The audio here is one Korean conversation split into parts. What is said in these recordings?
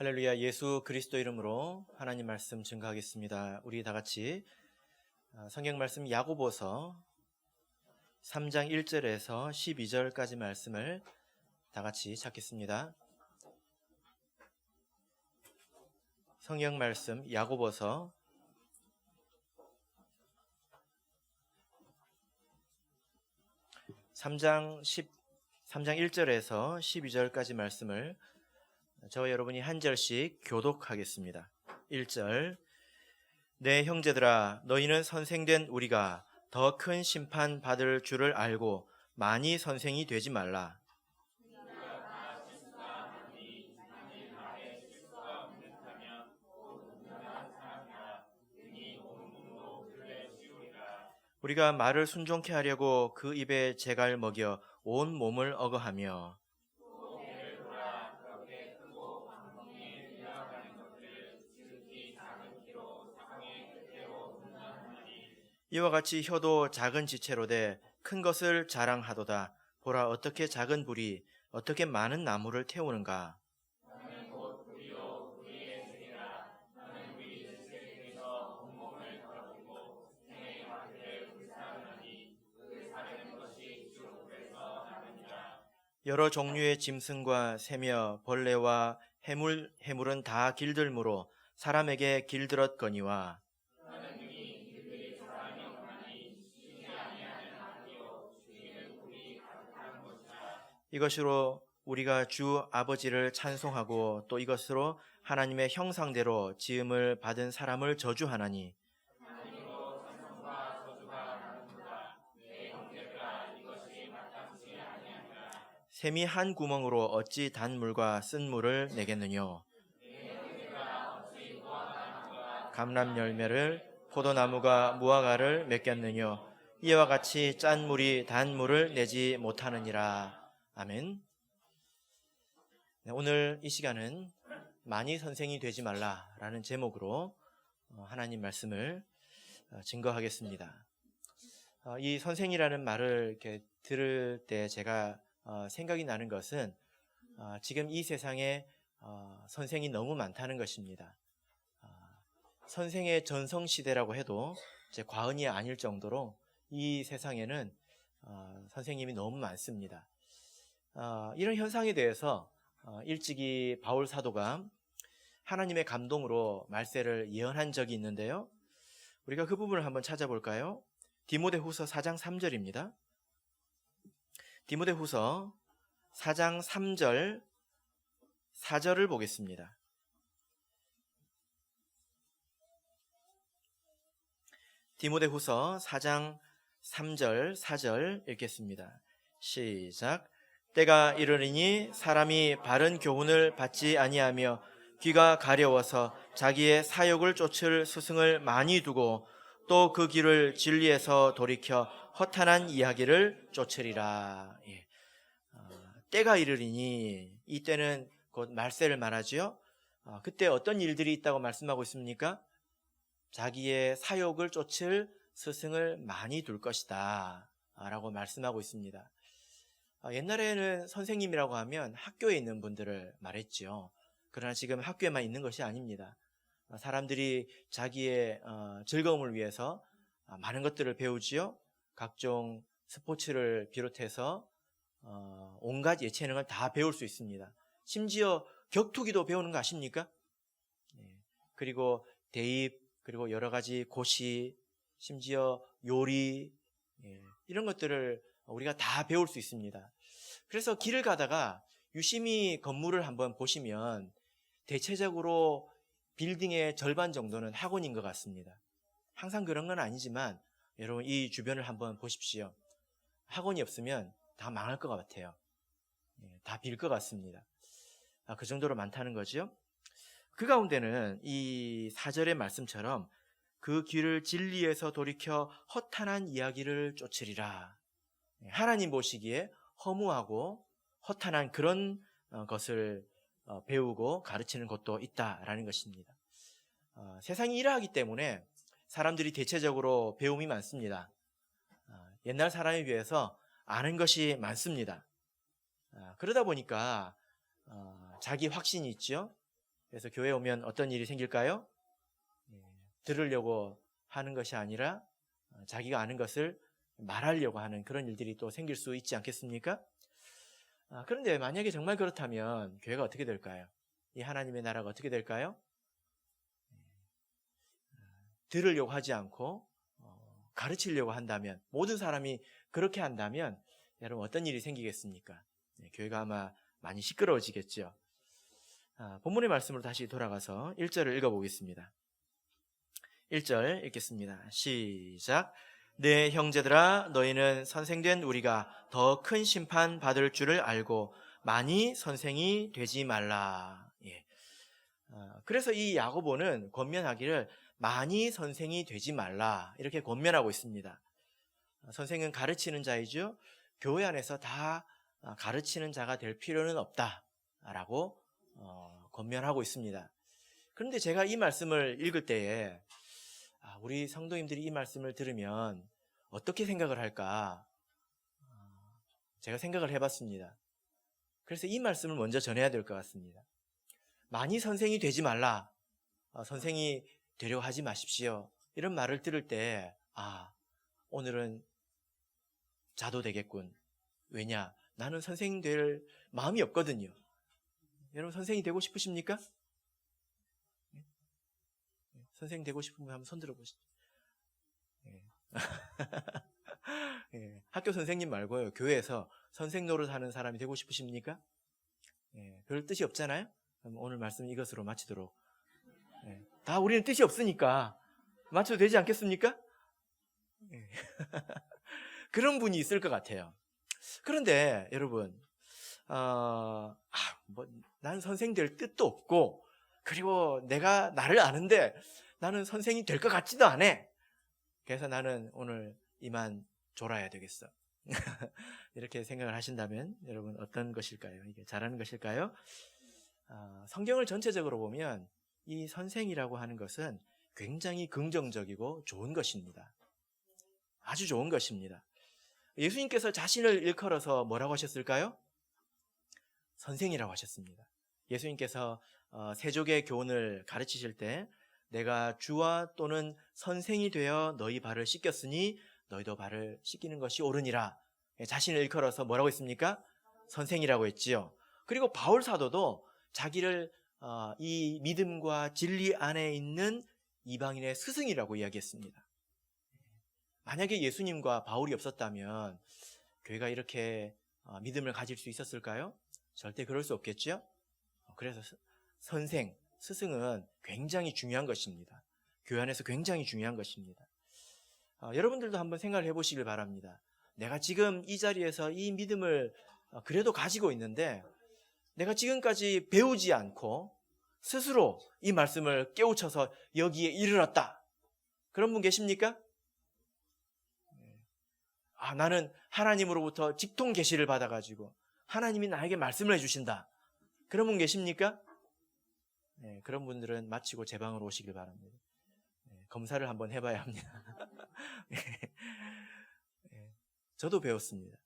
할렐루야. 예수 그리스도 이름으로 하나님 말씀 증거하겠습니다. 우리 다 같이 성경 말씀 야고보서 3장 1절에서 12절까지 말씀을 다 같이 찾겠습니다. 성경 말씀 야고보서 3장 1절에서 12절까지 말씀을 저와 여러분이 한 절씩 교독하겠습니다. 1절. 내 형제들아, 너희는 선생된 우리가 더 큰 심판 받을 줄을 알고 많이 선생이 되지 말라. 우리가 말을 순종케 하려고 그 입에 재갈 먹여 온 몸을 억어하며 이와 같이 혀도 작은 지체로 돼 큰 것을 자랑하도다. 보라, 어떻게 작은 불이 어떻게 많은 나무를 태우는가. 여러 종류의 짐승과 새며 벌레와 해물은 다 길들므로 사람에게 길들었거니와 이것으로 우리가 주 아버지를 찬송하고 또 이것으로 하나님의 형상대로 지음을 받은 사람을 저주하나니 샘이 한 구멍으로 어찌 단물과 쓴물을 내겠느뇨. 감람 열매를 포도나무가 무화과를 맺겠느뇨. 이와 같이 짠 물이 단 물을 내지 못하느니라. 아멘. 오늘 이 시간은 많이 선생이 되지 말라라는 제목으로 하나님 말씀을 증거하겠습니다. 이 선생이라는 말을 이렇게 들을 때 제가 생각이 나는 것은 지금 이 세상에 선생이 너무 많다는 것입니다. 선생의 전성시대라고 해도 이제 과언이 아닐 정도로 이 세상에는 선생님이 너무 많습니다. 이런 현상에 대해서 일찍이 바울 사도가 하나님의 감동으로 말세를 예언한 적이 있는데요. 우리가 그 부분을 한번 찾아볼까요? 디모데후서 4장 3절입니다. 디모데후서 4장 3절 4절을 보겠습니다. 디모데후서 4장 3절 4절 읽겠습니다. 시작. 때가 이르리니 사람이 바른 교훈을 받지 아니하며 귀가 가려워서 자기의 사욕을 쫓을 스승을 많이 두고 또 그 길을 진리에서 돌이켜 허탄한 이야기를 쫓으리라. 예. 때가 이르리니, 이 때는 곧 말세를 말하지요. 그때 어떤 일들이 있다고 말씀하고 있습니까? 자기의 사욕을 쫓을 스승을 많이 둘 것이다 라고 말씀하고 있습니다. 옛날에는 선생님이라고 하면 학교에 있는 분들을 말했죠. 그러나 지금 학교에만 있는 것이 아닙니다. 사람들이 자기의 즐거움을 위해서 많은 것들을 배우지요. 각종 스포츠를 비롯해서 온갖 예체능을 다 배울 수 있습니다. 심지어 격투기도 배우는 거 아십니까? 그리고 대입, 그리고 여러 가지 고시, 심지어 요리, 이런 것들을 우리가 다 배울 수 있습니다. 그래서 길을 가다가 유심히 건물을 한번 보시면 대체적으로 빌딩의 절반 정도는 학원인 것 같습니다. 항상 그런 건 아니지만 여러분 이 주변을 한번 보십시오. 학원이 없으면 다 망할 것 같아요. 다 빌 것 같습니다. 그 정도로 많다는 거죠. 그 가운데는 이 4절의 말씀처럼 그 길을 진리에서 돌이켜 허탄한 이야기를 쫓으리라. 하나님 보시기에 허무하고 허탄한 그런 것을 배우고 가르치는 것도 있다라는 것입니다. 세상이 이러하기 때문에 사람들이 대체적으로 배움이 많습니다. 옛날 사람에 비해서 아는 것이 많습니다. 그러다 보니까 자기 확신이 있죠. 그래서 교회 오면 어떤 일이 생길까요? 들으려고 하는 것이 아니라 자기가 아는 것을 말하려고 하는 그런 일들이 또 생길 수 있지 않겠습니까? 그런데 만약에 정말 그렇다면 교회가 어떻게 될까요? 이 하나님의 나라가 어떻게 될까요? 들으려고 하지 않고 가르치려고 한다면, 모든 사람이 그렇게 한다면 여러분 어떤 일이 생기겠습니까? 교회가 아마 많이 시끄러워지겠죠. 본문의 말씀으로 다시 돌아가서 1절을 읽어보겠습니다. 1절 읽겠습니다. 시작. 내 형제들아, 너희는 선생된 우리가 더 큰 심판 받을 줄을 알고 많이 선생이 되지 말라. 그래서 이 야고보는 권면하기를 많이 선생이 되지 말라, 이렇게 권면하고 있습니다. 선생은 가르치는 자이죠. 교회 안에서 다 가르치는 자가 될 필요는 없다라고 권면하고 있습니다. 그런데 제가 이 말씀을 읽을 때에 우리 성도님들이 이 말씀을 들으면 어떻게 생각을 할까 제가 생각을 해봤습니다. 그래서 이 말씀을 먼저 전해야 될 것 같습니다. 많이 선생이 되지 말라, 선생이 되려고 하지 마십시오, 이런 말을 들을 때 오늘은 자도 되겠군. 왜냐? 나는 선생님 될 마음이 없거든요. 여러분 선생이 되고 싶으십니까? 선생님 되고 싶으면 한번 손 들어보시죠. 학교 선생님 말고요, 교회에서 선생 노릇하는 사람이 되고 싶으십니까? 별 뜻이 없잖아요. 그럼 오늘 말씀 이것으로 마치도록. 다 우리는 뜻이 없으니까 마쳐도 되지 않겠습니까? 그런 분이 있을 것 같아요. 그런데 여러분, 난 선생 될 뜻도 없고, 그리고 내가 나를 아는데 나는 선생이 될 것 같지도 않아. 그래서 나는 오늘 이만 졸아야 되겠어. 이렇게 생각을 하신다면 여러분 어떤 것일까요? 이게 잘하는 것일까요? 성경을 전체적으로 보면 이 선생이라고 하는 것은 굉장히 긍정적이고 좋은 것입니다. 아주 좋은 것입니다. 예수님께서 자신을 일컬어서 뭐라고 하셨을까요? 선생이라고 하셨습니다. 예수님께서 세족의 교훈을 가르치실 때 내가 주와 또는 선생이 되어 너희 발을 씻겼으니 너희도 발을 씻기는 것이 옳으니라. 자신을 일컬어서 뭐라고 했습니까? 선생이라고 했지요. 그리고 바울 사도도 자기를 이 믿음과 진리 안에 있는 이방인의 스승이라고 이야기했습니다. 만약에 예수님과 바울이 없었다면 교회가 이렇게 믿음을 가질 수 있었을까요? 절대 그럴 수 없겠죠. 그래서 선생, 스승은 굉장히 중요한 것입니다. 교회 안에서 굉장히 중요한 것입니다. 여러분들도 한번 생각을 해보시길 바랍니다. 내가 지금 이 자리에서 이 믿음을 그래도 가지고 있는데 내가 지금까지 배우지 않고 스스로 이 말씀을 깨우쳐서 여기에 이르렀다, 그런 분 계십니까? 나는 하나님으로부터 직통 계시를 받아가지고 하나님이 나에게 말씀을 해주신다, 그런 분 계십니까? 그런 분들은 마치고 제 방으로 오시길 바랍니다. 검사를 한번 해봐야 합니다. 저도 배웠습니다.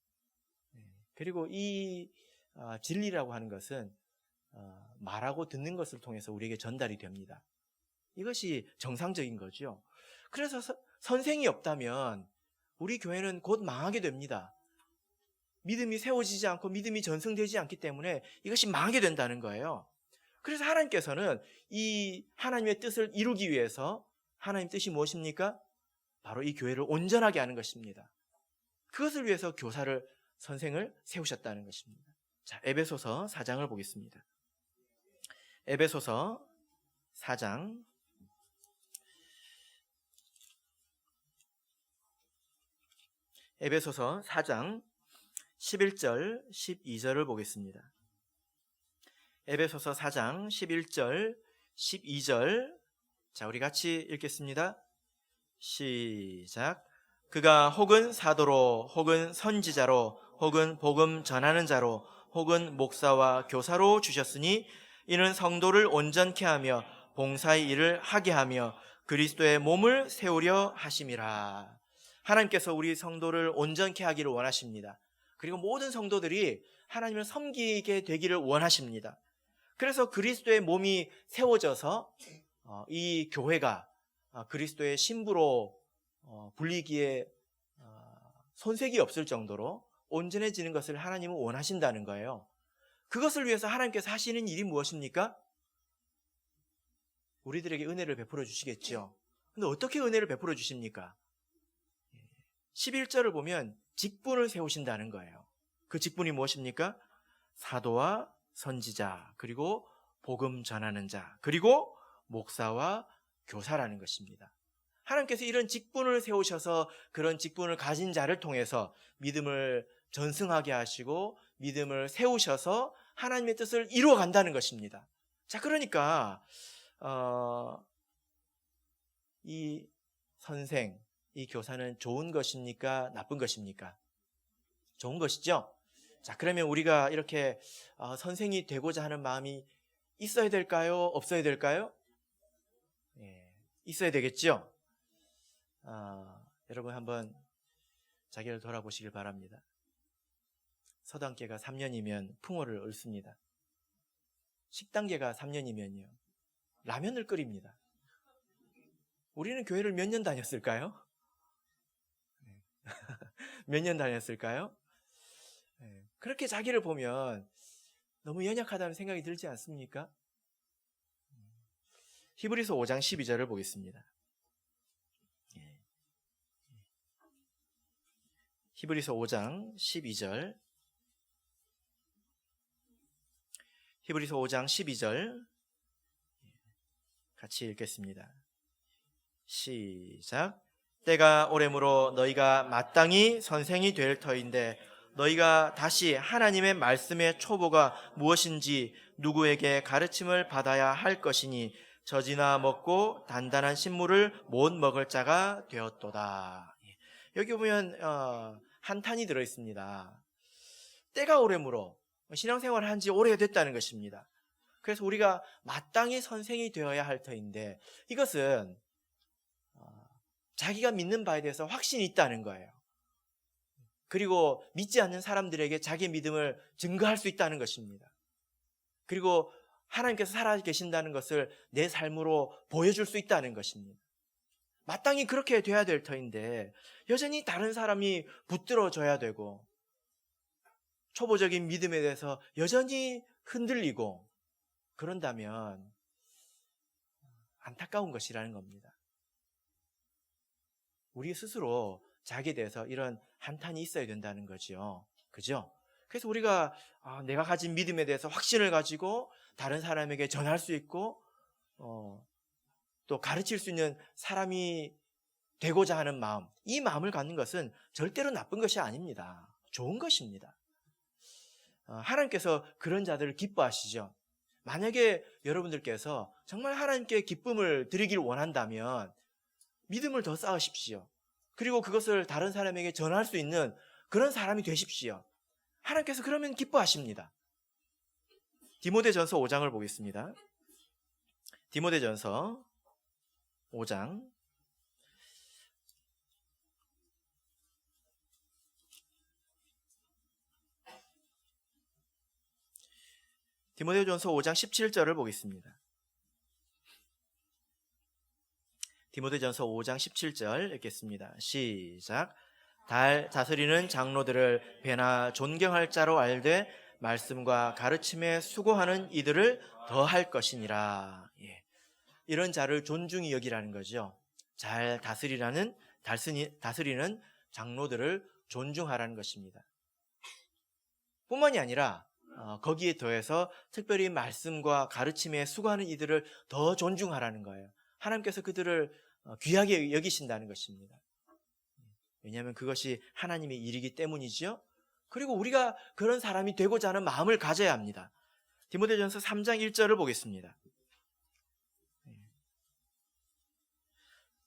그리고 이 진리라고 하는 것은 말하고 듣는 것을 통해서 우리에게 전달이 됩니다. 이것이 정상적인 거죠. 그래서 선생이 없다면 우리 교회는 곧 망하게 됩니다. 믿음이 세워지지 않고 믿음이 전승되지 않기 때문에 이것이 망하게 된다는 거예요. 그래서 하나님께서는 이 하나님의 뜻을 이루기 위해서, 하나님 뜻이 무엇입니까? 바로 이 교회를 온전하게 하는 것입니다. 그것을 위해서 교사를, 선생을 세우셨다는 것입니다. 자, 에베소서 4장을 보겠습니다. 에베소서 4장 11절 12절을 보겠습니다. 에베소서 4장 11절 12절, 자, 우리 같이 읽겠습니다. 시작. 그가 혹은 사도로 혹은 선지자로 혹은 복음 전하는 자로 혹은 목사와 교사로 주셨으니 이는 성도를 온전케 하며 봉사의 일을 하게 하며 그리스도의 몸을 세우려 하심이라. 하나님께서 우리 성도를 온전케 하기를 원하십니다. 그리고 모든 성도들이 하나님을 섬기게 되기를 원하십니다. 그래서 그리스도의 몸이 세워져서 이 교회가 그리스도의 신부로 불리기에 손색이 없을 정도로 온전해지는 것을 하나님은 원하신다는 거예요. 그것을 위해서 하나님께서 하시는 일이 무엇입니까? 우리들에게 은혜를 베풀어 주시겠죠. 근데 어떻게 은혜를 베풀어 주십니까? 11절을 보면 직분을 세우신다는 거예요. 그 직분이 무엇입니까? 사도와 선지자, 그리고 복음 전하는 자, 그리고 목사와 교사라는 것입니다. 하나님께서 이런 직분을 세우셔서 그런 직분을 가진 자를 통해서 믿음을 전승하게 하시고 믿음을 세우셔서 하나님의 뜻을 이루어 간다는 것입니다. 자, 그러니까 이 선생, 이 교사는 좋은 것입니까? 나쁜 것입니까? 좋은 것이죠. 자, 그러면 우리가 이렇게 선생이 되고자 하는 마음이 있어야 될까요? 없어야 될까요? 있어야 되겠죠. 여러분 한번 자기를 돌아보시길 바랍니다. 서당계가 3년이면 풍어를 읊습니다. 식당계가 3년이면요 라면을 끓입니다. 우리는 교회를 몇 년 다녔을까요? 몇 년 다녔을까요? 그렇게 자기를 보면 너무 연약하다는 생각이 들지 않습니까? 히브리서 5장 12절을 보겠습니다. 히브리서 5장 12절. 히브리서 5장 12절 같이 읽겠습니다. 시작. 때가 오래므로 너희가 마땅히 선생이 될 터인데 너희가 다시 하나님의 말씀의 초보가 무엇인지 누구에게 가르침을 받아야 할 것이니 젖이나 먹고 단단한 식물을 못 먹을 자가 되었도다. 여기 보면 한탄이 들어있습니다. 때가 오래므로 신앙생활을 한 지 오래됐다는 것입니다. 그래서 우리가 마땅히 선생이 되어야 할 터인데 이것은 자기가 믿는 바에 대해서 확신이 있다는 거예요. 그리고 믿지 않는 사람들에게 자기의 믿음을 증거할 수 있다는 것입니다. 그리고 하나님께서 살아계신다는 것을 내 삶으로 보여줄 수 있다는 것입니다. 마땅히 그렇게 돼야 될 터인데 여전히 다른 사람이 붙들어줘야 되고 초보적인 믿음에 대해서 여전히 흔들리고 그런다면 안타까운 것이라는 겁니다. 우리 스스로 자기에 대해서 이런 한탄이 있어야 된다는 거죠. 그죠? 그래서 우리가 내가 가진 믿음에 대해서 확신을 가지고 다른 사람에게 전할 수 있고 또 가르칠 수 있는 사람이 되고자 하는 마음, 이 마음을 갖는 것은 절대로 나쁜 것이 아닙니다. 좋은 것입니다. 하나님께서 그런 자들을 기뻐하시죠. 만약에 여러분들께서 정말 하나님께 기쁨을 드리길 원한다면 믿음을 더 쌓으십시오. 그리고 그것을 다른 사람에게 전할 수 있는 그런 사람이 되십시오. 하나님께서 그러면 기뻐하십니다. 디모데전서 5장을 보겠습니다. 디모데전서 5장 디모데전서 5장 17절을 보겠습니다. 디모데전서 5장 17절 읽겠습니다. 시작. 다스리는 장로들을 배나 존경할 자로 알되 말씀과 가르침에 수고하는 이들을 더할 것이니라. 이런 자를 존중히 여기라는 거죠. 잘 다스리는 장로들을 존중하라는 것입니다. 뿐만이 아니라 거기에 더해서 특별히 말씀과 가르침에 수고하는 이들을 더 존중하라는 거예요. 하나님께서 그들을 귀하게 여기신다는 것입니다. 왜냐하면 그것이 하나님의 일이기 때문이죠. 그리고 우리가 그런 사람이 되고자 하는 마음을 가져야 합니다. 디모데전서 3장 1절을 보겠습니다.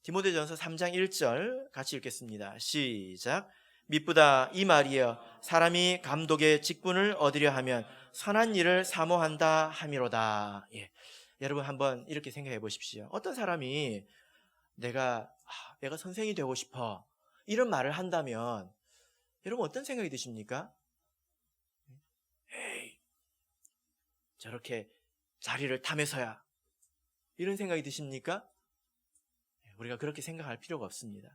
디모데전서 3장 1절 같이 읽겠습니다. 시작. 미쁘다 이 말이여 사람이 감독의 직분을 얻으려 하면 선한 일을 사모한다 함이로다. 여러분 한번 이렇게 생각해 보십시오. 어떤 사람이 내가 선생이 되고 싶어 이런 말을 한다면 여러분 어떤 생각이 드십니까? 에이, 저렇게 자리를 탐해서야. 이런 생각이 드십니까? 우리가 그렇게 생각할 필요가 없습니다.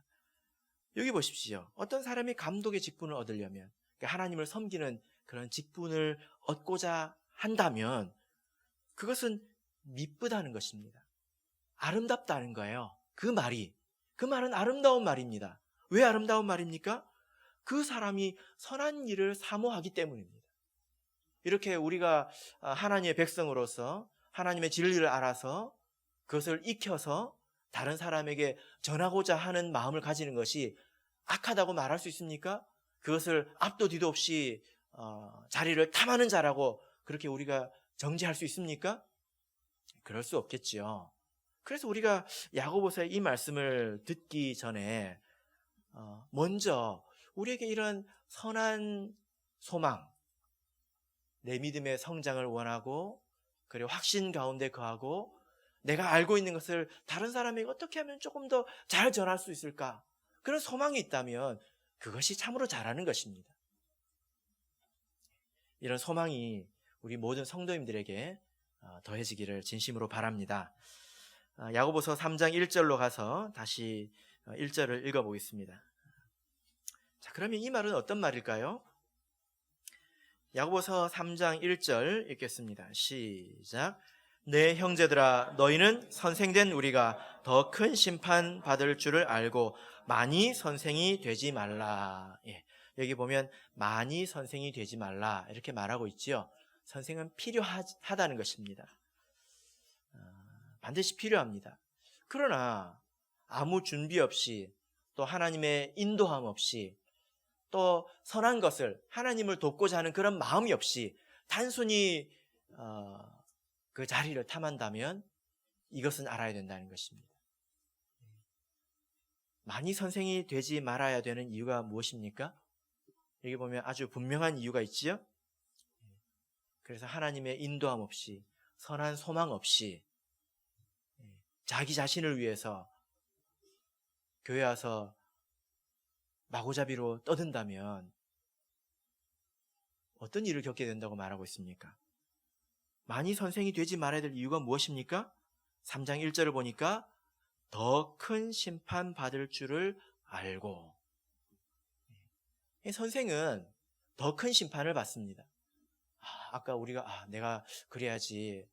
여기 보십시오. 어떤 사람이 감독의 직분을 얻으려면, 하나님을 섬기는 그런 직분을 얻고자 한다면 그것은 미쁘다는 것입니다. 아름답다는 거예요. 그 말은 아름다운 말입니다. 왜 아름다운 말입니까? 그 사람이 선한 일을 사모하기 때문입니다. 이렇게 우리가 하나님의 백성으로서 하나님의 진리를 알아서 그것을 익혀서 다른 사람에게 전하고자 하는 마음을 가지는 것이 악하다고 말할 수 있습니까? 그것을 앞도 뒤도 없이 자리를 탐하는 자라고 그렇게 우리가 정죄할 수 있습니까? 그럴 수 없겠지요. 그래서 우리가 야고보서의 이 말씀을 듣기 전에 먼저 우리에게 이런 선한 소망, 내 믿음의 성장을 원하고 그리고 확신 가운데 거하고 내가 알고 있는 것을 다른 사람에게 어떻게 하면 조금 더 잘 전할 수 있을까? 그런 소망이 있다면 그것이 참으로 잘하는 것입니다. 이런 소망이 우리 모든 성도님들에게 더해지기를 진심으로 바랍니다. 야고보서 3장 1절로 가서 다시 1절을 읽어보겠습니다. 자, 그러면 이 말은 어떤 말일까요? 야고보서 3장 1절 읽겠습니다. 시작. 내 형제들아, 너희는 선생된 우리가 더 큰 심판 받을 줄을 알고 많이 선생이 되지 말라. 여기 보면 많이 선생이 되지 말라 이렇게 말하고 있지요. 선생은 필요하다는 것입니다. 반드시 필요합니다. 그러나 아무 준비 없이 또 하나님의 인도함 없이 또 선한 것을 하나님을 돕고자 하는 그런 마음이 없이 단순히 그 자리를 탐한다면 이것은 알아야 된다는 것입니다. 많이 선생이 되지 말아야 되는 이유가 무엇입니까? 여기 보면 아주 분명한 이유가 있지요. 그래서 하나님의 인도함 없이 선한 소망 없이 자기 자신을 위해서 교회 와서 마구잡이로 떠든다면 어떤 일을 겪게 된다고 말하고 있습니까? 많이 선생이 되지 말아야 될 이유가 무엇입니까? 3장 1절을 보니까 더 큰 심판 받을 줄을 알고, 선생은 더 큰 심판을 받습니다. 아까 우리가 내가 그래야지,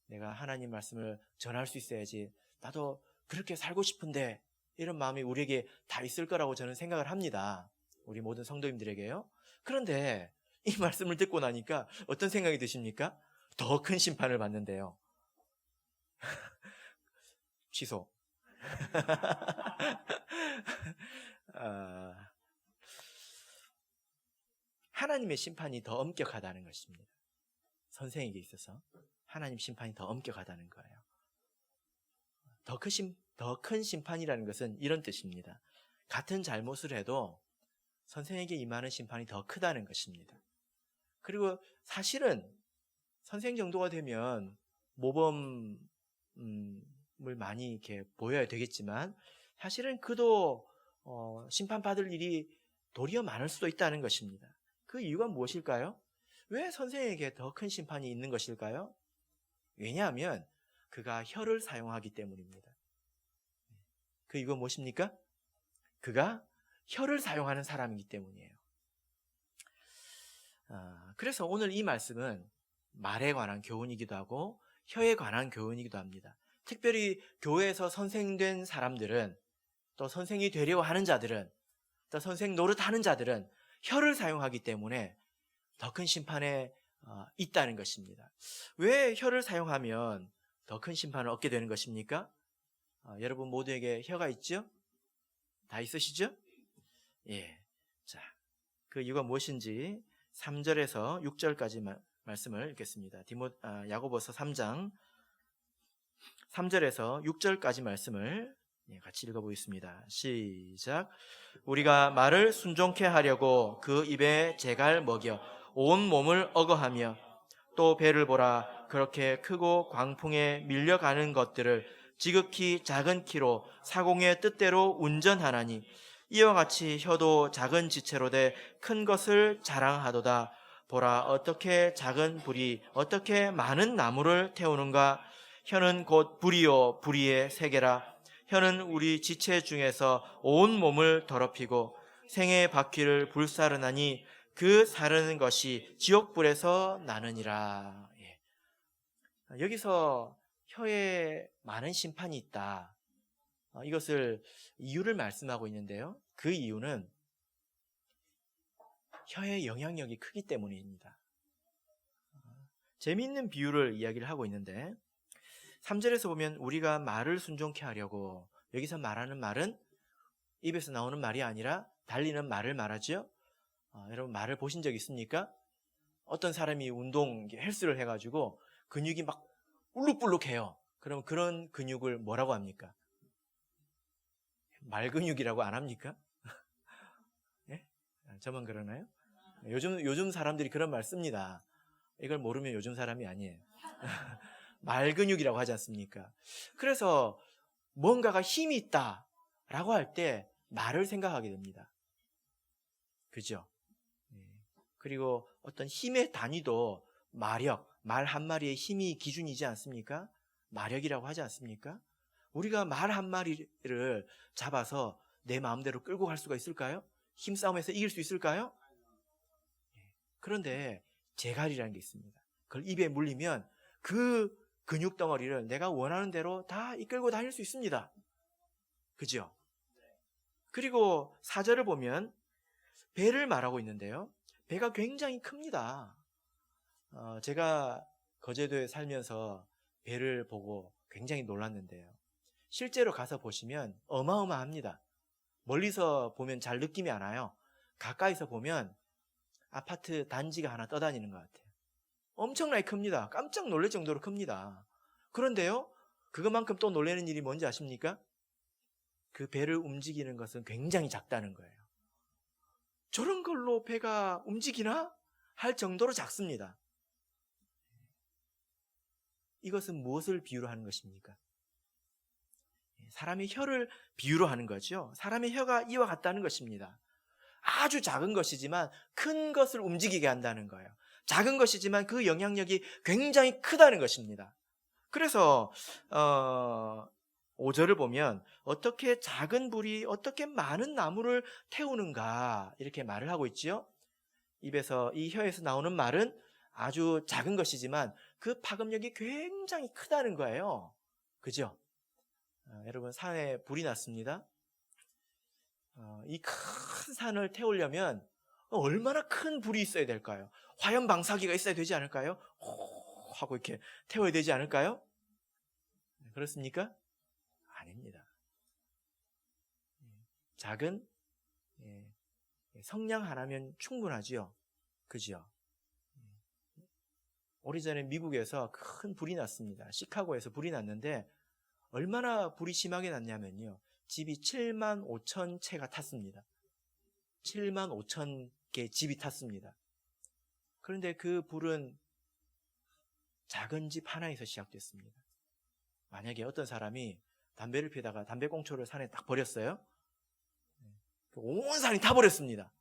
내가 하나님 말씀을 전할 수 있어야지, 나도 그렇게 살고 싶은데 이런 마음이 우리에게 다 있을 거라고 저는 생각을 합니다. 우리 모든 성도님들에게요. 그런데 이 말씀을 듣고 나니까 어떤 생각이 드십니까? 더 큰 심판을 받는데요. 취소. 하나님의 심판이 더 엄격하다는 것입니다. 선생에게 있어서 하나님 심판이 더 엄격하다는 거예요. 더 큰 심판이라는 것은 이런 뜻입니다. 같은 잘못을 해도 선생에게 임하는 심판이 더 크다는 것입니다. 그리고 사실은 선생 정도가 되면 모범을 많이 이렇게 보여야 되겠지만 사실은 그도 심판받을 일이 도리어 많을 수도 있다는 것입니다. 그 이유가 무엇일까요? 왜 선생에게 더 큰 심판이 있는 것일까요? 왜냐하면 그가 혀를 사용하기 때문입니다. 그 이유가 무엇입니까? 그가 혀를 사용하는 사람이기 때문이에요. 그래서 오늘 이 말씀은 말에 관한 교훈이기도 하고 혀에 관한 교훈이기도 합니다. 특별히 교회에서 선생된 사람들은, 또 선생이 되려고 하는 자들은, 또 선생 노릇하는 자들은 혀를 사용하기 때문에 더 큰 심판에 있다는 것입니다. 왜 혀를 사용하면 더 큰 심판을 얻게 되는 것입니까? 여러분 모두에게 혀가 있죠? 다 있으시죠? 예. 자, 그 이유가 무엇인지 3절에서 6절까지 말씀을 읽겠습니다. 야고보서 3장 3절에서 6절까지 말씀을 같이 읽어보겠습니다. 시작. 우리가 말을 순종케 하려고 그 입에 재갈 먹여 온 몸을 억어하며 또 배를 보라, 그렇게 크고 광풍에 밀려가는 것들을 지극히 작은 키로 사공의 뜻대로 운전하나니 이와 같이 혀도 작은 지체로 돼 큰 것을 자랑하도다. 보라, 어떻게 작은 불이 어떻게 많은 나무를 태우는가. 혀는 곧 불이요 불의의 세계라. 혀는 우리 지체 중에서 온 몸을 더럽히고 생의 바퀴를 불사르나니 그 사르는 것이 지옥불에서 나느니라. 여기서 혀에 많은 심판이 있다. 이것을 이유를 말씀하고 있는데요. 그 이유는 혀의 영향력이 크기 때문입니다. 재미있는 비유를 이야기를 하고 있는데 3절에서 보면 우리가 말을 순종케 하려고, 여기서 말하는 말은 입에서 나오는 말이 아니라 달리는 말을 말하죠. 여러분 말을 보신 적 있습니까? 어떤 사람이 운동 헬스를 해가지고 근육이 막 울룩불룩해요. 그럼 그런 근육을 뭐라고 합니까? 말 근육이라고 안 합니까? 예? 저만 그러나요? 요즘 사람들이 그런 말 씁니다. 이걸 모르면 요즘 사람이 아니에요. 말 근육이라고 하지 않습니까? 그래서 뭔가가 힘이 있다라고 할 때 말을 생각하게 됩니다. 그죠? 그리고 어떤 힘의 단위도 마력, 말 한 마리의 힘이 기준이지 않습니까? 마력이라고 하지 않습니까? 우리가 말 한 마리를 잡아서 내 마음대로 끌고 갈 수가 있을까요? 힘싸움에서 이길 수 있을까요? 그런데 재갈이라는 게 있습니다. 그걸 입에 물리면 그 근육 덩어리를 내가 원하는 대로 다 이끌고 다닐 수 있습니다. 그죠? 그리고 4절을 보면 배를 말하고 있는데요. 배가 굉장히 큽니다. 제가 거제도에 살면서 배를 보고 굉장히 놀랐는데요. 실제로 가서 보시면 어마어마합니다. 멀리서 보면 잘 느낌이 안 와요. 가까이서 보면 아파트 단지가 하나 떠다니는 것 같아요. 엄청나게 큽니다. 깜짝 놀랄 정도로 큽니다. 그런데요, 그것만큼 또 놀라는 일이 뭔지 아십니까? 그 배를 움직이는 것은 굉장히 작다는 거예요. 저런 걸로 배가 움직이나? 할 정도로 작습니다. 이것은 무엇을 비유로 하는 것입니까? 사람의 혀를 비유로 하는 거죠. 사람의 혀가 이와 같다는 것입니다. 아주 작은 것이지만 큰 것을 움직이게 한다는 거예요. 작은 것이지만 그 영향력이 굉장히 크다는 것입니다. 그래서 5절을 보면 어떻게 작은 불이 어떻게 많은 나무를 태우는가 이렇게 말을 하고 있지요. 입에서, 이 혀에서 나오는 말은 아주 작은 것이지만 그 파급력이 굉장히 크다는 거예요. 그죠? 여러분 산에 불이 났습니다. 이 큰 산을 태우려면 얼마나 큰 불이 있어야 될까요? 화염 방사기가 있어야 되지 않을까요? 호 하고 이렇게 태워야 되지 않을까요? 그렇습니까? 아닙니다. 작은 성냥 하나면 충분하지요. 그죠? 오래전에 미국에서 큰 불이 났습니다. 시카고에서 불이 났는데 얼마나 불이 심하게 났냐면요. 집이 7만 5천 채가 탔습니다. 7만 5천 개 집이 탔습니다. 그런데 그 불은 작은 집 하나에서 시작됐습니다. 만약에 어떤 사람이 담배를 피다가 담배꽁초를 산에 딱 버렸어요. 온 산이 타버렸습니다.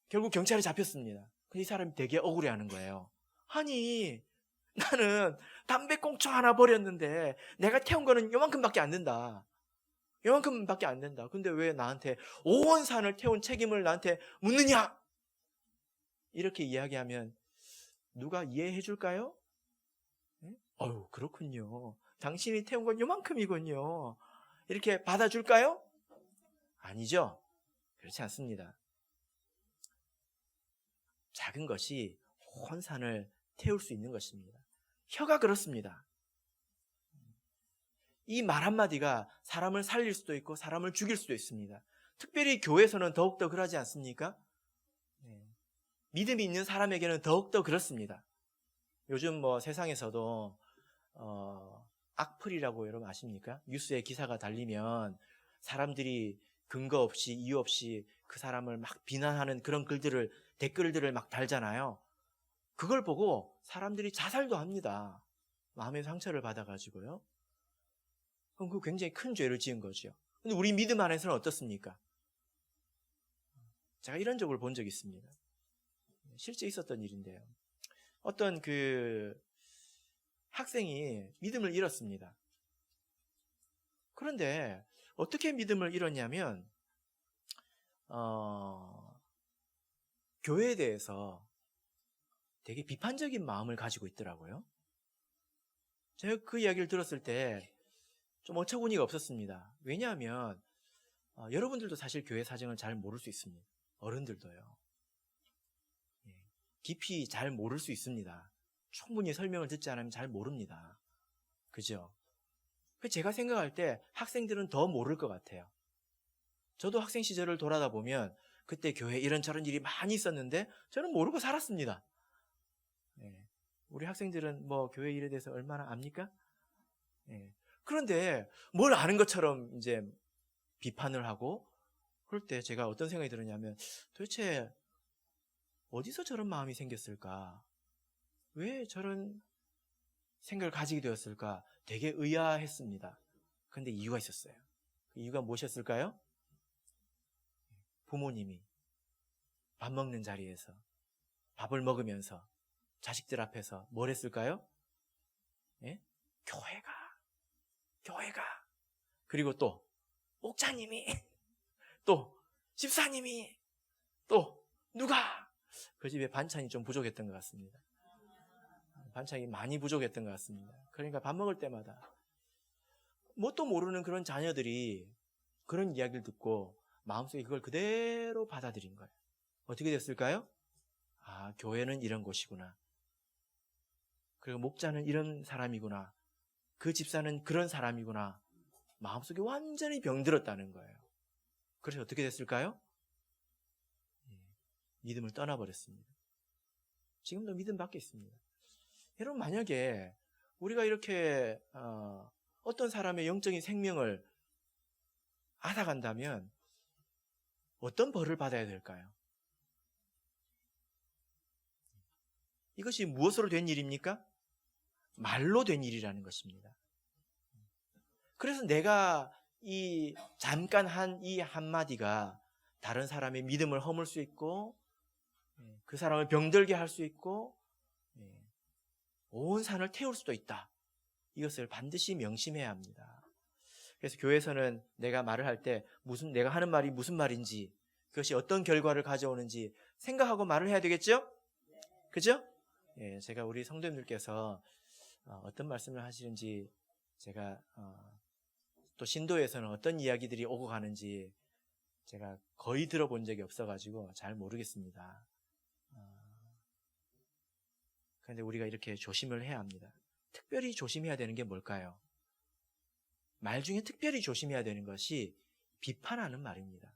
결국 경찰에 잡혔습니다. 근데 이 사람이 되게 억울해하는 거예요. 아니, 나는 담배꽁초 하나 버렸는데 내가 태운 거는 요만큼밖에 안 된다. 요만큼밖에 안 된다. 근데 왜 나한테 온 산을 태운 책임을 나한테 묻느냐? 이렇게 이야기하면 누가 이해해 줄까요? 어휴, 그렇군요. 당신이 태운 건 요만큼이군요. 이렇게 받아줄까요? 아니죠. 그렇지 않습니다. 작은 것이 온 산을 태울 수 있는 것입니다. 혀가 그렇습니다. 이 말 한마디가 사람을 살릴 수도 있고 사람을 죽일 수도 있습니다. 특별히 교회에서는 더욱더 그러지 않습니까? 믿음이 있는 사람에게는 더욱더 그렇습니다. 요즘 세상에서도 악플이라고 여러분 아십니까? 뉴스에 기사가 달리면 사람들이 근거 없이 이유 없이 그 사람을 막 비난하는 그런 댓글들을 막 달잖아요. 그걸 보고 사람들이 자살도 합니다. 마음의 상처를 받아가지고요. 그럼 그거 굉장히 큰 죄를 지은 거죠. 근데 우리 믿음 안에서는 어떻습니까? 제가 이런 적을 본 적이 있습니다. 실제 있었던 일인데요. 어떤 그 학생이 믿음을 잃었습니다. 그런데 어떻게 믿음을 잃었냐면 교회에 대해서 되게 비판적인 마음을 가지고 있더라고요. 제가 그 이야기를 들었을 때 좀 어처구니가 없었습니다. 왜냐하면 여러분들도 사실 교회 사정을 잘 모를 수 있습니다. 어른들도요. 깊이 잘 모를 수 있습니다. 충분히 설명을 듣지 않으면 잘 모릅니다. 그죠? 제가 생각할 때 학생들은 더 모를 것 같아요. 저도 학생 시절을 돌아다 보면 그때 교회에 이런저런 일이 많이 있었는데 저는 모르고 살았습니다. 우리 학생들은 뭐 교회 일에 대해서 얼마나 압니까? 그런데 뭘 아는 것처럼 이제 비판을 하고 그럴 때 제가 어떤 생각이 들었냐면 도대체 어디서 저런 마음이 생겼을까? 왜 저런 생각을 가지게 되었을까? 되게 의아했습니다. 그런데 이유가 있었어요. 그 이유가 무엇이었을까요? 부모님이 밥 먹는 자리에서 밥을 먹으면서 자식들 앞에서 뭘 했을까요? 교회가 그리고 또 목자님이 또 집사님이 또 누가 그 집에 반찬이 좀 부족했던 것 같습니다. 반찬이 많이 부족했던 것 같습니다. 그러니까 밥 먹을 때마다 뭣도 모르는 그런 자녀들이 그런 이야기를 듣고 마음속에 그걸 그대로 받아들인 거예요. 어떻게 됐을까요? 아, 교회는 이런 곳이구나. 그리고 목자는 이런 사람이구나. 그 집사는 그런 사람이구나. 마음속에 완전히 병들었다는 거예요. 그래서 어떻게 됐을까요? 믿음을 떠나버렸습니다. 지금도 믿음 밖에 있습니다. 여러분, 만약에 우리가 이렇게 어떤 사람의 영적인 생명을 앗아간다면 어떤 벌을 받아야 될까요? 이것이 무엇으로 된 일입니까? 말로 된 일이라는 것입니다. 그래서 내가 잠깐 한 이 한마디가 다른 사람의 믿음을 허물 수 있고 그 사람을 병들게 할 수 있고 온 산을 태울 수도 있다. 이것을 반드시 명심해야 합니다. 그래서 교회에서는 내가 말을 할 때 내가 하는 말이 무슨 말인지 그것이 어떤 결과를 가져오는지 생각하고 말을 해야 되겠죠? 그죠? 제가 우리 성도님들께서 어떤 말씀을 하시는지 제가 또 신도에서는 어떤 이야기들이 오고 가는지 제가 거의 들어본 적이 없어가지고 잘 모르겠습니다. 그런데 우리가 이렇게 조심을 해야 합니다. 특별히 조심해야 되는 게 뭘까요? 말 중에 특별히 조심해야 되는 것이 비판하는 말입니다.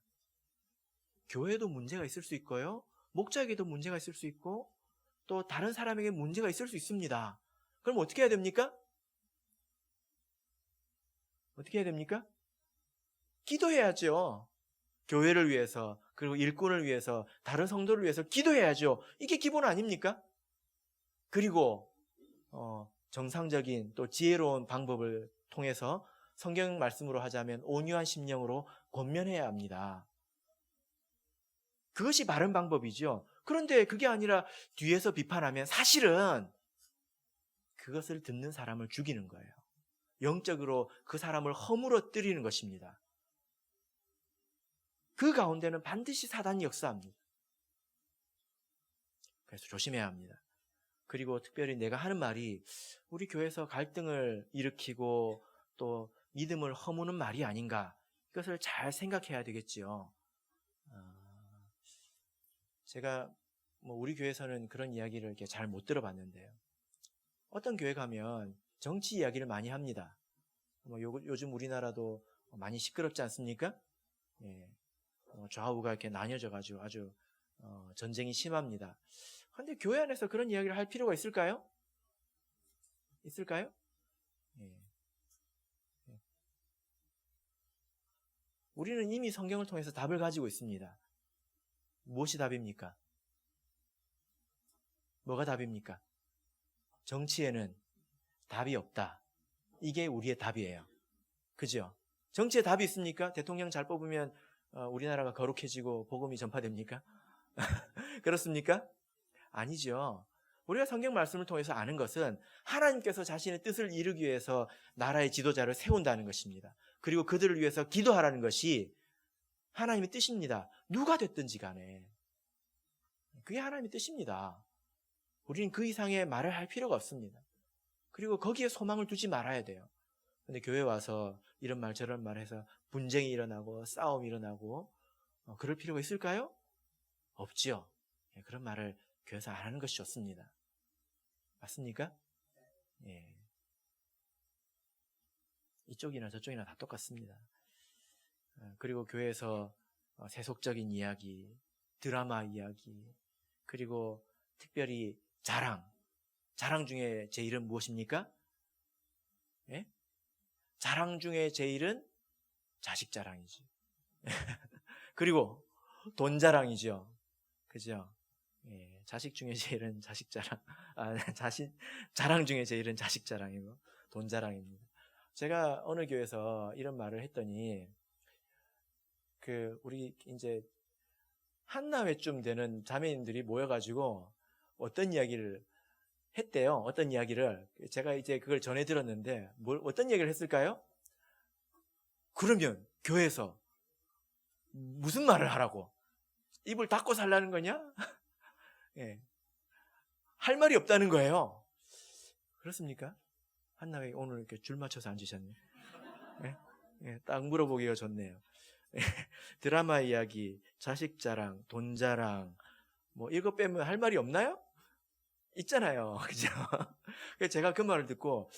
교회에도 문제가 있을 수 있고요. 목자에게도 문제가 있을 수 있고 또 다른 사람에게 문제가 있을 수 있습니다. 그럼 어떻게 해야 됩니까? 어떻게 해야 됩니까? 기도해야죠. 교회를 위해서 그리고 일꾼을 위해서 다른 성도를 위해서 기도해야죠. 이게 기본 아닙니까? 그리고 정상적인 또 지혜로운 방법을 통해서 성경 말씀으로 하자면 온유한 심령으로 권면해야 합니다. 그것이 바른 방법이죠. 그런데 그게 아니라 뒤에서 비판하면 사실은 그것을 듣는 사람을 죽이는 거예요. 영적으로 그 사람을 허물어뜨리는 것입니다. 그 가운데는 반드시 사단이 역사합니다. 그래서 조심해야 합니다. 그리고 특별히 내가 하는 말이 우리 교회에서 갈등을 일으키고 또 믿음을 허무는 말이 아닌가, 이것을 잘 생각해야 되겠지요. 제가 우리 교회에서는 그런 이야기를 이렇게 잘 못 들어봤는데요. 어떤 교회 가면 정치 이야기를 많이 합니다. 요즘 우리나라도 많이 시끄럽지 않습니까? 좌우가 이렇게 나뉘어져가지고 아주 전쟁이 심합니다. 그런데 교회 안에서 그런 이야기를 할 필요가 있을까요? 있을까요? 우리는 이미 성경을 통해서 답을 가지고 있습니다. 무엇이 답입니까? 뭐가 답입니까? 정치에는 답이 없다. 이게 우리의 답이에요. 그죠? 정치에 답이 있습니까? 대통령 잘 뽑으면 우리나라가 거룩해지고 복음이 전파됩니까? 그렇습니까? 아니죠. 우리가 성경 말씀을 통해서 아는 것은 하나님께서 자신의 뜻을 이루기 위해서 나라의 지도자를 세운다는 것입니다. 그리고 그들을 위해서 기도하라는 것이 하나님의 뜻입니다. 누가 됐든지 간에. 그게 하나님의 뜻입니다. 우리는 그 이상의 말을 할 필요가 없습니다. 그리고 거기에 소망을 두지 말아야 돼요. 근데 교회 와서 이런 말 저런 말 해서 분쟁이 일어나고 싸움이 일어나고 그럴 필요가 있을까요? 없지요. 그런 말을 교회에서 안 하는 것이 좋습니다. 맞습니까? 예. 이쪽이나 저쪽이나 다 똑같습니다. 그리고 교회에서 세속적인 이야기, 드라마 이야기, 그리고 특별히 자랑 중에 제일은 무엇입니까? 예? 자랑 중에 제일은 자식 자랑이지. 그리고 돈 자랑이죠. 그죠? 예, 자식 중에 제일은 자식 자랑, 자랑 중에 제일은 자식 자랑이고 돈 자랑입니다. 제가 어느 교회에서 이런 말을 했더니 우리 이제 한나회쯤 되는 자매님들이 모여가지고 어떤 이야기를 했대요. 어떤 이야기를 제가 이제 그걸 전해 들었는데 어떤 얘기를 했을까요? 그러면 교회에서 무슨 말을 하라고? 입을 닫고 살라는 거냐? 예. 할 말이 없다는 거예요. 그렇습니까? 한나회 오늘 이렇게 줄 맞춰서 앉으셨네. 예? 예, 딱 물어보기가 좋네요. 드라마 이야기, 자식 자랑, 돈 자랑, 뭐 이거 빼면 할 말이 없나요? 있잖아요. 그죠? 그래서 제가 그 말을 듣고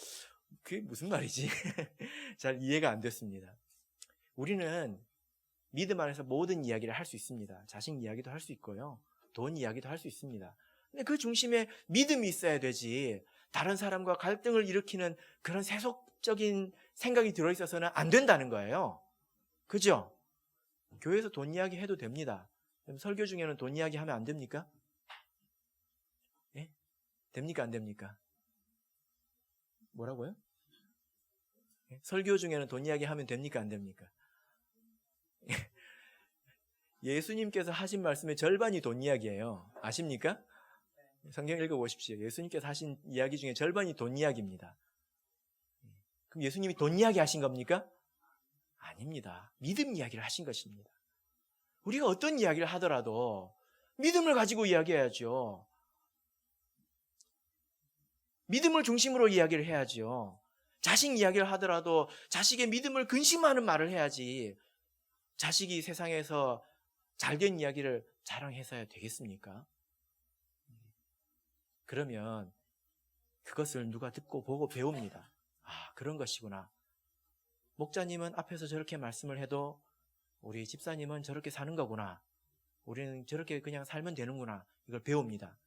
그게 무슨 말이지? 잘 이해가 안 됐습니다. 우리는 믿음 안에서 모든 이야기를 할 수 있습니다. 자식 이야기도 할 수 있고요. 돈 이야기도 할 수 있습니다. 근데 그 중심에 믿음이 있어야 되지, 다른 사람과 갈등을 일으키는 그런 세속적인 생각이 들어있어서는 안 된다는 거예요. 그죠? 교회에서 돈 이야기 해도 됩니다. 설교 중에는 돈 이야기 하면 안 됩니까? 예? 됩니까? 안 됩니까? 뭐라고요? 예? 설교 중에는 돈 이야기 하면 됩니까? 안 됩니까? 예수님께서 하신 말씀의 절반이 돈 이야기예요. 아십니까? 성경 읽어보십시오. 예수님께서 하신 이야기 중에 절반이 돈 이야기입니다. 그럼 예수님이 돈 이야기 하신 겁니까? 아닙니다. 믿음 이야기를 하신 것입니다. 우리가 어떤 이야기를 하더라도 믿음을 가지고 이야기해야죠. 믿음을 중심으로 이야기를 해야죠. 자식 이야기를 하더라도 자식의 믿음을 근심하는 말을 해야지, 자식이 세상에서 잘된 이야기를 자랑해서야 되겠습니까? 그러면 그것을 누가 듣고 보고 배웁니다. 아, 그런 것이구나. 목자님은 앞에서 저렇게 말씀을 해도 우리 집사님은 저렇게 사는 거구나. 우리는 저렇게 그냥 살면 되는구나. 이걸 배웁니다.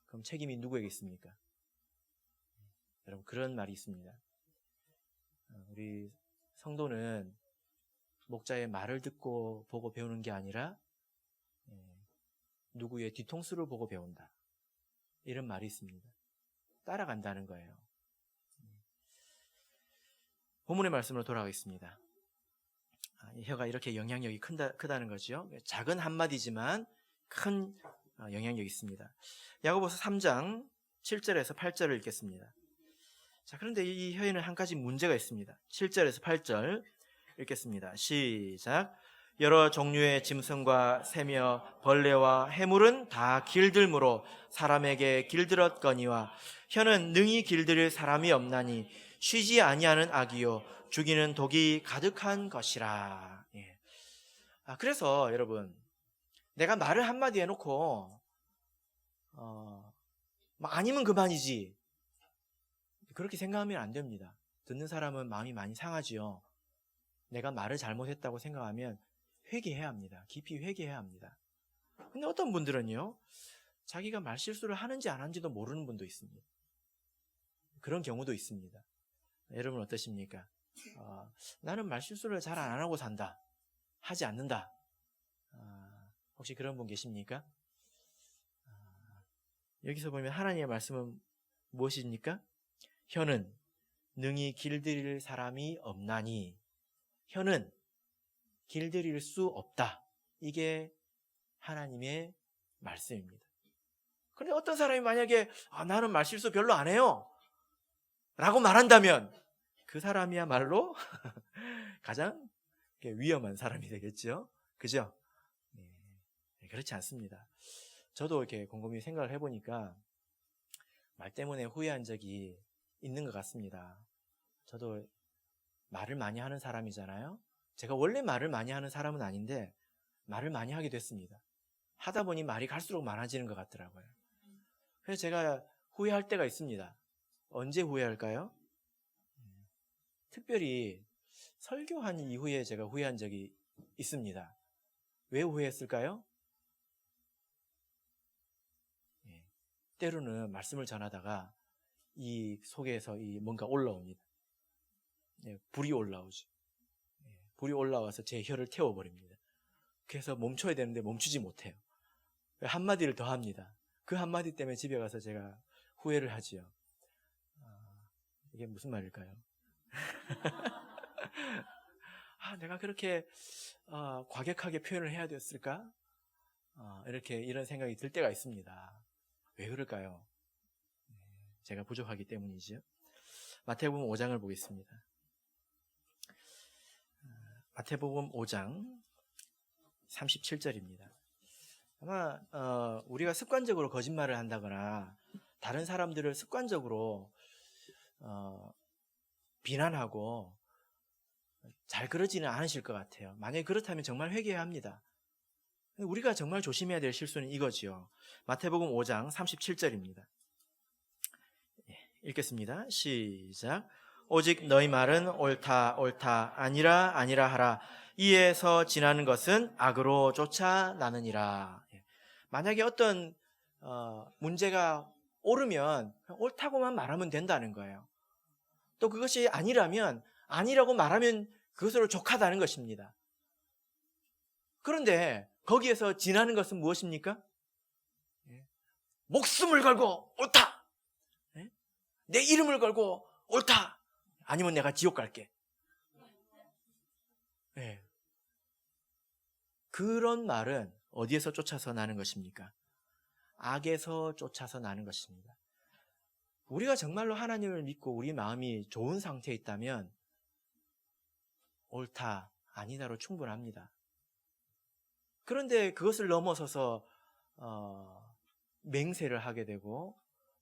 그럼 책임이 누구에게 있습니까? 여러분, 그런 말이 있습니다. 우리 성도는 목자의 말을 듣고 보고 배우는 게 아니라 누구의 뒤통수를 보고 배운다. 이런 말이 있습니다. 따라간다는 거예요. 본문의 말씀으로 돌아가겠습니다. 혀가 이렇게 영향력이 크다는 거죠. 작은 한마디지만 큰 영향력이 있습니다. 야고보서 3장 7절에서 8절을 읽겠습니다. 자, 그런데 이 혀에는 한 가지 문제가 있습니다. 7절에서 8절 읽겠습니다. 시작. 여러 종류의 짐승과 새며 벌레와 해물은 다 길들므로 사람에게 길들었거니와 혀는 능히 길들일 사람이 없나니 쉬지 아니하는 악이요 죽이는 독이 가득한 것이라. 예. 그래서 여러분, 내가 말을 한마디 해놓고 아니면 그만이지, 그렇게 생각하면 안 됩니다. 듣는 사람은 마음이 많이 상하지요. 내가 말을 잘못했다고 생각하면 회개해야 합니다. 깊이 회개해야 합니다. 근데 어떤 분들은요, 자기가 말실수를 하는지 안 하는지도 모르는 분도 있습니다. 그런 경우도 있습니다. 여러분 어떠십니까? 나는 말실수를 잘 안 하고 산다, 하지 않는다. 혹시 그런 분 계십니까? 여기서 보면 하나님의 말씀은 무엇입니까? 혀는 능히 길들일 사람이 없나니, 혀는 길들일 수 없다. 이게 하나님의 말씀입니다. 그런데 어떤 사람이 만약에 나는 말실수 별로 안 해요 라고 말한다면 그 사람이야말로 가장 위험한 사람이 되겠죠. 그죠? 네, 그렇지 않습니다. 저도 이렇게 곰곰이 생각을 해보니까 말 때문에 후회한 적이 있는 것 같습니다. 저도 말을 많이 하는 사람이잖아요. 제가 원래 말을 많이 하는 사람은 아닌데 말을 많이 하게 됐습니다. 하다 보니 말이 갈수록 많아지는 것 같더라고요. 그래서 제가 후회할 때가 있습니다. 언제 후회할까요? 특별히 설교한 이후에 제가 후회한 적이 있습니다. 왜 후회했을까요? 때로는 말씀을 전하다가 이 속에서 뭔가 올라옵니다. 불이 올라오죠. 불이 올라와서 제 혀를 태워버립니다. 그래서 멈춰야 되는데 멈추지 못해요. 한마디를 더 합니다. 그 한마디 때문에 집에 가서 제가 후회를 하지요. 이게 무슨 말일까요? 내가 그렇게 과격하게 표현을 해야 됐을까? 이런 생각이 들 때가 있습니다. 왜 그럴까요? 제가 부족하기 때문이죠. 마태복음 5장을 보겠습니다. 마태복음 5장 37절입니다. 아마 우리가 습관적으로 거짓말을 한다거나 다른 사람들을 습관적으로 비난하고 잘 그러지는 않으실 것 같아요. 만약에 그렇다면 정말 회개해야 합니다. 우리가 정말 조심해야 될 실수는 이거지요. 마태복음 5장 37절입니다. 읽겠습니다. 시작. 오직 너희 말은 옳다 옳다 아니라 아니라 하라. 이에서 지나는 것은 악으로 쫓아나느니라. 만약에 어떤 문제가 옳으면 옳다고만 말하면 된다는 거예요. 또 그것이 아니라면 아니라고 말하면 그것으로 족하다는 것입니다. 그런데 거기에서 지나는 것은 무엇입니까? 목숨을 걸고 옳다. 내 이름을 걸고 옳다. 아니면 내가 지옥 갈게. 그런 말은 어디에서 쫓아서 나는 것입니까? 악에서 쫓아서 나는 것입니다. 우리가 정말로 하나님을 믿고 우리 마음이 좋은 상태에 있다면 옳다, 아니다로 충분합니다. 그런데 그것을 넘어서서 맹세를 하게 되고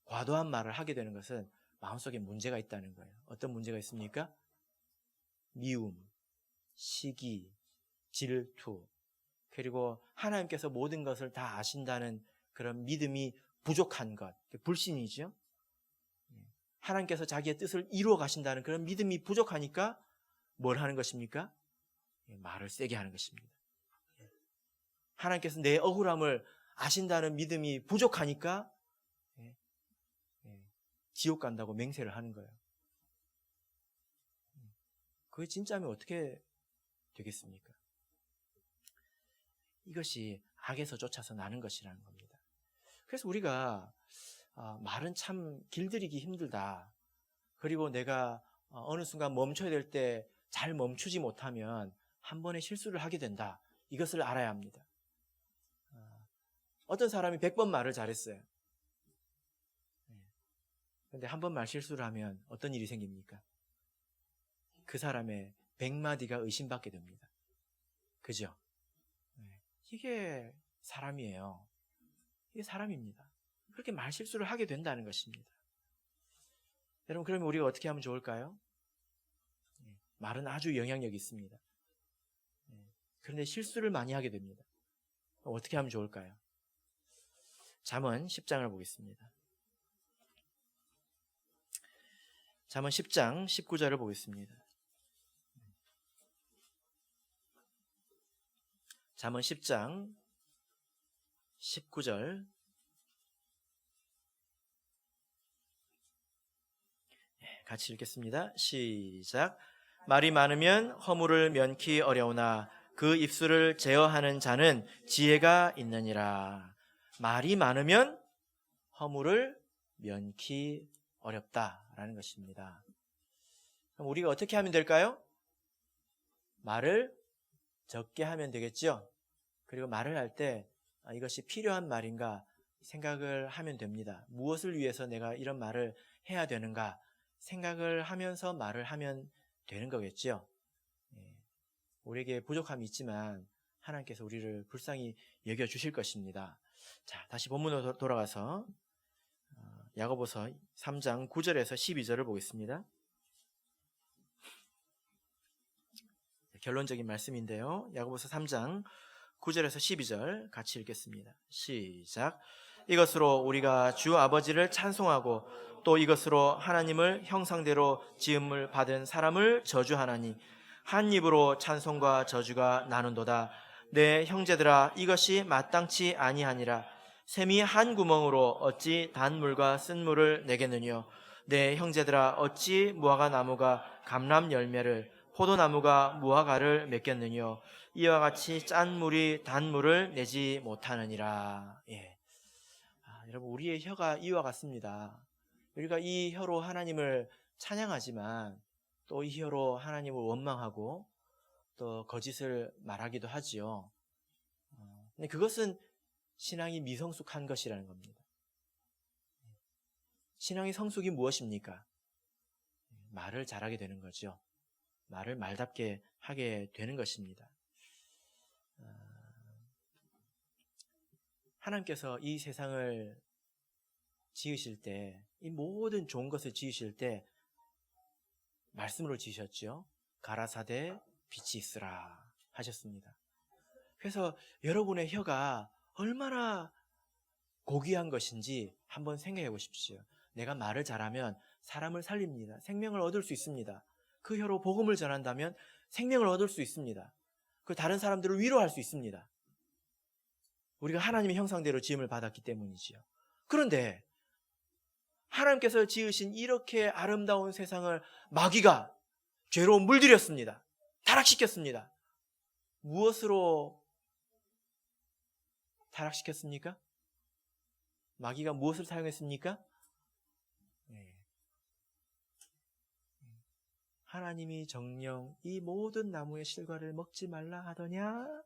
과도한 말을 하게 되는 것은 마음속에 문제가 있다는 거예요. 어떤 문제가 있습니까? 미움, 시기, 질투, 그리고 하나님께서 모든 것을 다 아신다는 그런 믿음이 부족한 것, 불신이죠. 하나님께서 자기의 뜻을 이루어 가신다는 그런 믿음이 부족하니까 뭘 하는 것입니까? 말을 세게 하는 것입니다. 하나님께서 내 억울함을 아신다는 믿음이 부족하니까 지옥 간다고 맹세를 하는 거예요. 그게 진짜면 어떻게 되겠습니까? 이것이 악에서 쫓아서 나는 것이라는 겁니다. 그래서 우리가 말은 참 길들이기 힘들다. 그리고 내가 어느 순간 멈춰야 될 때 잘 멈추지 못하면 한 번의 실수를 하게 된다. 이것을 알아야 합니다. 어떤 사람이 100번 말을 잘했어요. 그런데 한 번 말 실수를 하면 어떤 일이 생깁니까? 그 사람의 100마디가 의심받게 됩니다. 그죠? 이게 사람이에요. 이게 사람입니다. 그렇게 말 실수를 하게 된다는 것입니다. 여러분, 그러면 우리가 어떻게 하면 좋을까요? 말은 아주 영향력이 있습니다. 그런데 실수를 많이 하게 됩니다. 어떻게 하면 좋을까요? 잠언 10장을 보겠습니다. 잠언 10장 19절을 보겠습니다. 잠언 10장 19절 같이 읽겠습니다. 시작. 말이 많으면 허물을 면키 어려우나 그 입술을 제어하는 자는 지혜가 있느니라. 말이 많으면 허물을 면키 어렵다라는 것입니다. 그럼 우리가 어떻게 하면 될까요? 말을 적게 하면 되겠죠. 그리고 말을 할 때 이것이 필요한 말인가 생각을 하면 됩니다. 무엇을 위해서 내가 이런 말을 해야 되는가 생각을 하면서 말을 하면 되는 거겠죠. 우리에게 부족함이 있지만 하나님께서 우리를 불쌍히 여겨주실 것입니다. 자, 다시 본문으로 돌아가서 야고보서 3장 9절에서 12절을 보겠습니다. 결론적인 말씀인데요. 야고보서 3장 9절에서 12절 같이 읽겠습니다. 시작. 이것으로 우리가 주 아버지를 찬송하고 또 이것으로 하나님을 형상대로 지음을 받은 사람을 저주하나니 한 입으로 찬송과 저주가 나눈도다. 내 형제들아, 이것이 마땅치 아니하니라. 샘이 한 구멍으로 어찌 단물과 쓴물을 내겠느뇨. 내 형제들아, 어찌 무화과 나무가 감람 열매를 포도나무가 무화과를 맺겠느뇨. 이와 같이 짠 물이 단물을 내지 못하느니라. 여러분, 우리의 혀가 이와 같습니다. 우리가 이 혀로 하나님을 찬양하지만 또 이 혀로 하나님을 원망하고 또 거짓을 말하기도 하지요. 근데 그것은 신앙이 미성숙한 것이라는 겁니다. 신앙의 성숙이 무엇입니까? 말을 잘하게 되는 거죠. 말을 말답게 하게 되는 것입니다. 하나님께서 이 세상을 지으실 때, 이 모든 좋은 것을 지으실 때 말씀으로 지으셨죠. 가라사대 빛이 있으라 하셨습니다. 그래서 여러분의 혀가 얼마나 고귀한 것인지 한번 생각해 보십시오. 내가 말을 잘하면 사람을 살립니다. 생명을 얻을 수 있습니다. 그 혀로 복음을 전한다면 생명을 얻을 수 있습니다. 그 다른 사람들을 위로할 수 있습니다. 우리가 하나님의 형상대로 지음을 받았기 때문이지요. 그런데 하나님께서 지으신 이렇게 아름다운 세상을 마귀가 죄로 물들였습니다. 타락시켰습니다. 무엇으로 타락시켰습니까? 마귀가 무엇을 사용했습니까? 하나님이 정녕 이 모든 나무의 실과를 먹지 말라 하더냐?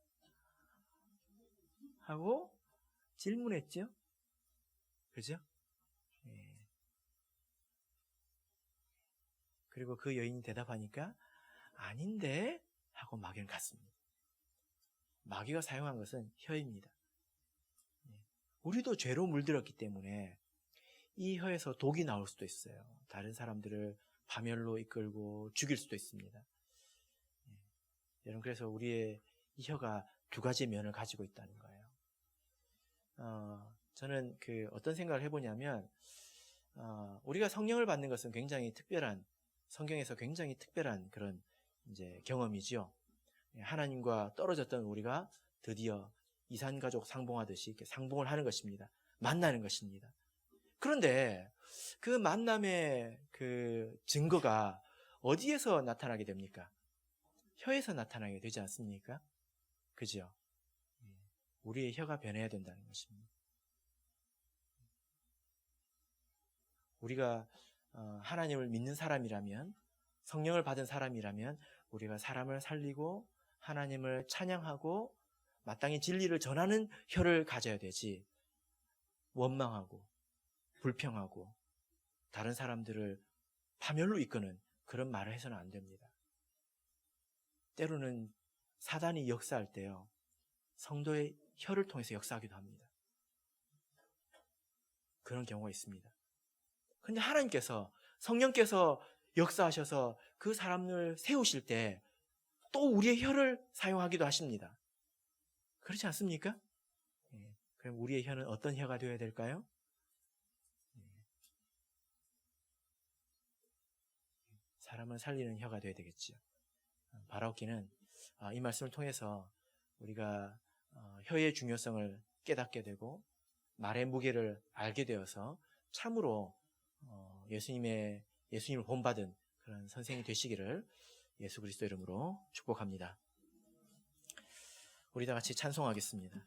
하고 질문했죠. 그죠? 그리고 그 여인이 대답하니까 아닌데? 하고 마귀는 갔습니다. 마귀가 사용한 것은 혀입니다. 우리도 죄로 물들었기 때문에 이 혀에서 독이 나올 수도 있어요. 다른 사람들을 파멸로 이끌고 죽일 수도 있습니다. 여러분, 그래서 우리의 이 혀가 두 가지 면을 가지고 있다는 거예요. 저는 어떤 생각을 해보냐면, 우리가 성령을 받는 것은 굉장히 특별한, 성경에서 굉장히 특별한 그런 이제 경험이죠. 하나님과 떨어졌던 우리가 드디어 이산가족 상봉하듯이 이렇게 상봉을 하는 것입니다. 만나는 것입니다. 그런데 그 만남의 그 증거가 어디에서 나타나게 됩니까? 혀에서 나타나게 되지 않습니까? 그죠? 우리의 혀가 변해야 된다는 것입니다. 우리가 하나님을 믿는 사람이라면, 성령을 받은 사람이라면 우리가 사람을 살리고 하나님을 찬양하고 마땅히 진리를 전하는 혀를 가져야 되지, 원망하고 불평하고 다른 사람들을 파멸로 이끄는 그런 말을 해서는 안 됩니다. 때로는 사단이 역사할 때요, 성도의 혀를 통해서 역사하기도 합니다. 그런 경우가 있습니다. 근데 하나님께서, 성령께서 역사하셔서 그 사람을 세우실 때 또 우리의 혀를 사용하기도 하십니다. 그렇지 않습니까? 그럼 우리의 혀는 어떤 혀가 되어야 될까요? 사람을 살리는 혀가 되어야 되겠죠. 바라옵기는 이 말씀을 통해서 우리가 혀의 중요성을 깨닫게 되고 말의 무게를 알게 되어서 참으로 예수님을 본받은 그런 선생이 되시기를 예수 그리스도 이름으로 축복합니다. 우리 다 같이 찬송하겠습니다.